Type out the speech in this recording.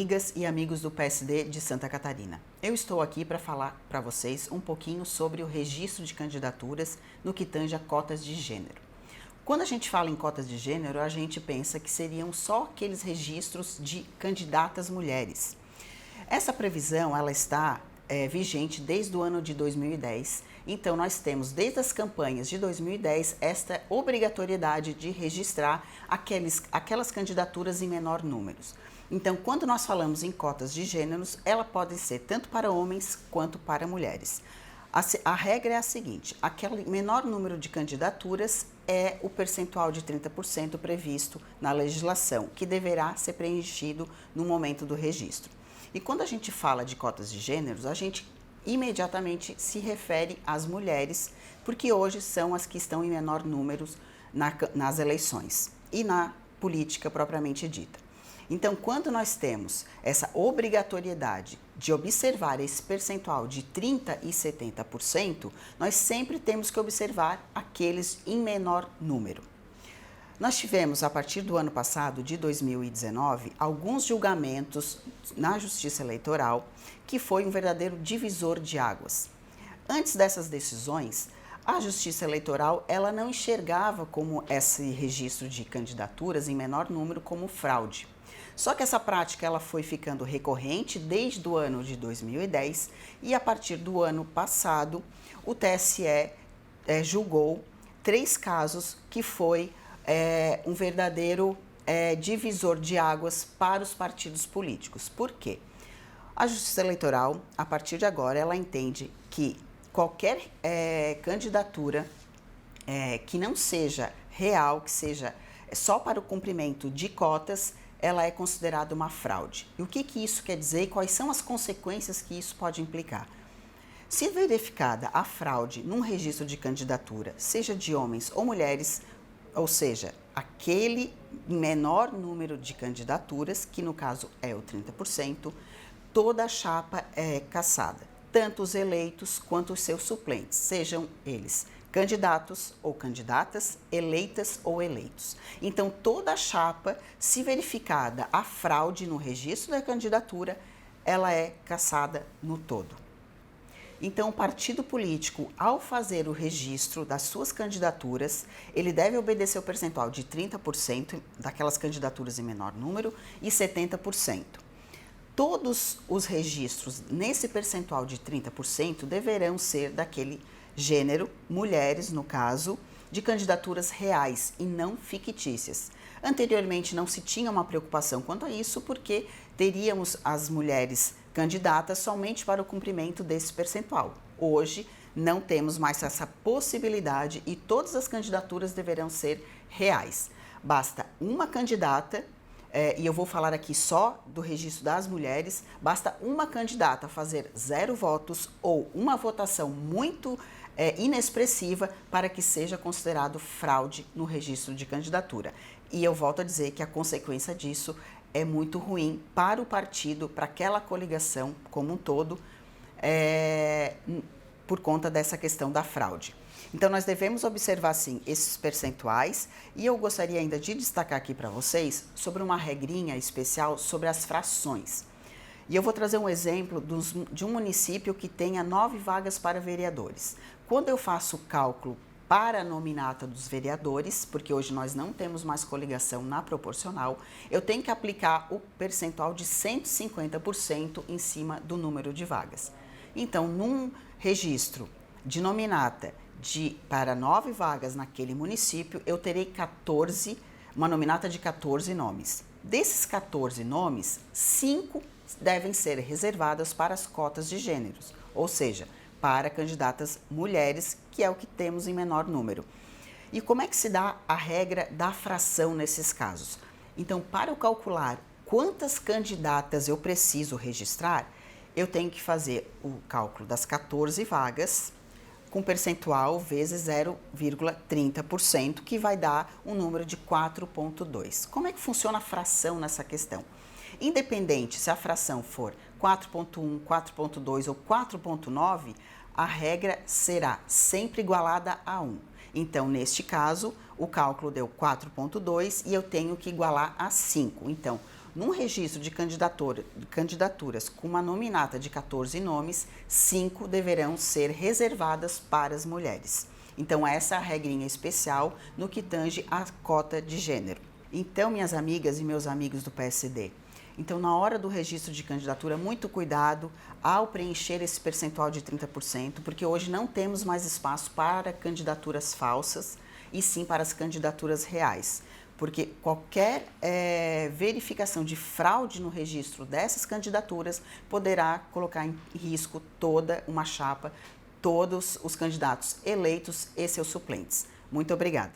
amigas e amigos do PSD de Santa Catarina. Eu estou aqui para falar para vocês um pouquinho sobre o registro de candidaturas no que tange a cotas de gênero. Quando a gente fala em cotas de gênero, a gente pensa que seriam só aqueles registros de candidatas mulheres. Essa previsão ela está vigente desde o ano de 2010, então nós temos desde as campanhas de 2010 esta obrigatoriedade de registrar aquelas candidaturas em menor número. Então, quando nós falamos em cotas de gêneros, ela pode ser tanto para homens quanto para mulheres. A regra é a seguinte: aquele menor número de candidaturas é o percentual de 30% previsto na legislação, que deverá ser preenchido no momento do registro. E quando a gente fala de cotas de gêneros, a gente imediatamente se refere às mulheres, porque hoje são as que estão em menor número nas eleições e na política propriamente dita. Então, quando nós temos essa obrigatoriedade de observar esse percentual de 30% e 70%, nós sempre temos que observar aqueles em menor número. Nós tivemos, a partir do ano passado, de 2019, alguns julgamentos na Justiça Eleitoral que foi um verdadeiro divisor de águas. Antes dessas decisões, a Justiça Eleitoral ela não enxergava como esse registro de candidaturas em menor número como fraude. Só que essa prática ela foi ficando recorrente desde o ano de 2010 e a partir do ano passado o TSE julgou 3 casos que foi um verdadeiro divisor de águas para os partidos políticos. Por quê? A Justiça Eleitoral, a partir de agora, ela entende que qualquer candidatura que não seja real, que seja só para o cumprimento de cotas, ela é considerada uma fraude. E o que isso quer dizer e quais são as consequências que isso pode implicar? Se verificada a fraude num registro de candidatura, seja de homens ou mulheres, ou seja, aquele menor número de candidaturas, que no caso é o 30%, toda a chapa é cassada, tanto os eleitos quanto os seus suplentes, sejam eles candidatos ou candidatas, eleitas ou eleitos. Então, toda a chapa, se verificada a fraude no registro da candidatura, ela é cassada no todo. Então, o partido político, ao fazer o registro das suas candidaturas, ele deve obedecer o percentual de 30% daquelas candidaturas em menor número e 70%. Todos os registros nesse percentual de 30% deverão ser daquele gênero, mulheres no caso, de candidaturas reais e não fictícias. Anteriormente não se tinha uma preocupação quanto a isso, porque teríamos as mulheres candidatas somente para o cumprimento desse percentual. Hoje não temos mais essa possibilidade e todas as candidaturas deverão ser reais. Basta uma candidata, e eu vou falar aqui só do registro das mulheres, basta uma candidata fazer 0 votos ou uma votação muito inexpressiva para que seja considerado fraude no registro de candidatura. E eu volto a dizer que a consequência disso é muito ruim para o partido, para aquela coligação como um todo, por conta dessa questão da fraude. Então, nós devemos observar, sim, esses percentuais e eu gostaria ainda de destacar aqui para vocês sobre uma regrinha especial sobre as frações. E eu vou trazer um exemplo de um município que tenha 9 vagas para vereadores. Quando eu faço o cálculo para a nominata dos vereadores, porque hoje nós não temos mais coligação na proporcional, eu tenho que aplicar o percentual de 150% em cima do número de vagas. Então, num registro de nominata para 9 vagas naquele município, eu terei uma nominata de 14 nomes. Desses 14 nomes, 5 devem ser reservadas para as cotas de gêneros, ou seja, para candidatas mulheres, que é o que temos em menor número. E como é que se dá a regra da fração nesses casos? Então, para eu calcular quantas candidatas eu preciso registrar, eu tenho que fazer o cálculo das 14 vagas com percentual vezes 0,30%, que vai dar um número de 4,2. Como é que funciona a fração nessa questão? Independente se a fração for 4,1, 4,2 ou 4,9, a regra será sempre igualada a 1. Então, neste caso, o cálculo deu 4,2 e eu tenho que igualar a 5. Então, num registro de candidaturas com uma nominata de 14 nomes, 5 deverão ser reservadas para as mulheres. Então, essa é a regrinha especial no que tange a cota de gênero. Então, minhas amigas e meus amigos do PSD, então, na hora do registro de candidatura, muito cuidado ao preencher esse percentual de 30%, porque hoje não temos mais espaço para candidaturas falsas e sim para as candidaturas reais. Porque qualquer verificação de fraude no registro dessas candidaturas poderá colocar em risco toda uma chapa, todos os candidatos eleitos e seus suplentes. Muito obrigada.